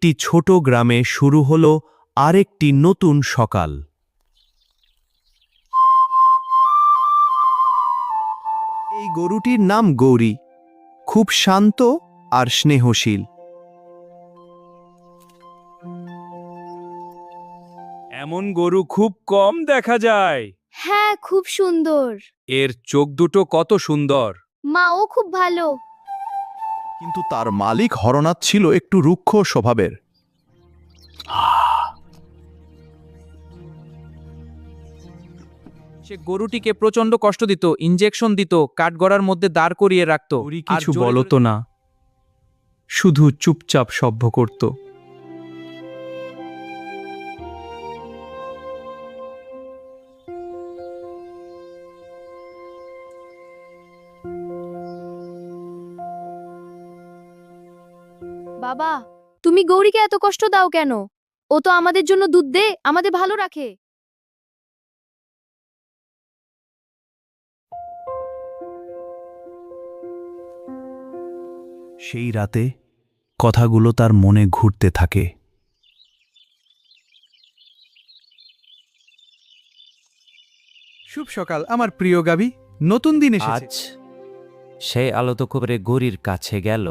একটি ছোট গ্রামে শুরু হলো আরেকটি নতুন সকাল। এই গরুটির নাম গৌরী, খুব শান্ত আর স্নেহশীল। এমন গরু খুব কম দেখা যায়। হ্যাঁ, খুব সুন্দর। এর চোখ দুটো কত সুন্দর। মাও খুব ভালো। কিন্তু তার মালিক হরনাথ ছিল একটু রুক্ষ স্বভাবের। সে গরুটিকে প্রচন্ড কষ্ট দিত, ইনজেকশন দিত, কাঠগড়ার মধ্যে দাঁড় করিয়ে রাখত। গৌরী কিছু বলতো না, শুধু চুপচাপ সভ্য করত। বাবা, তুমি গৌরীকে এত কষ্ট দাও কেন? ও তো আমাদের জন্য দুধ দে, আমাদের ভালো রাখে। সেই রাতে কথাগুলো তার মনে ঘুরতে থাকে। শুভ সকাল আমার প্রিয় গাভী, নতুন দিন আজ এসেছে। সে আলত করে গৌরীর কাছে গেল।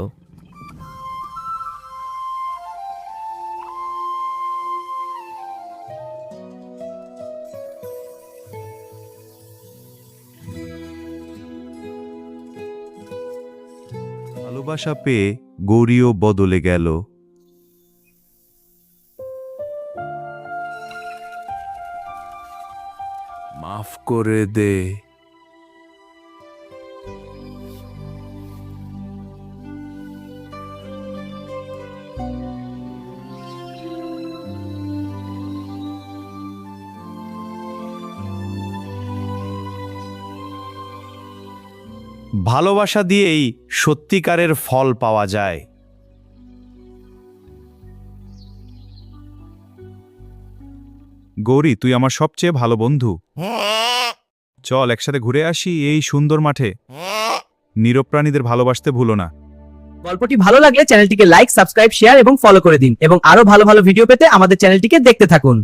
ভালোবাসা পেয়ে গৌরীও বদলে গেল। মাফ করে দে। ভালোবাসা দিয়েই সত্যিকারের ফল পাওয়া যায়। গৌরী, তুই আমার সবচেয়ে ভালো বন্ধু। চল একসাথে ঘুরে আসি এই সুন্দর মাঠে। নীরব প্রাণীদের ভালোবাসতে ভুলো না। গল্পটি ভালো লাগলে চ্যানেলটিকে লাইক, সাবস্ক্রাইব, শেয়ার এবং ফলো করে দিন এবং আরো ভালো ভালো ভিডিও পেতে আমাদের চ্যানেলটিকে দেখতে থাকুন।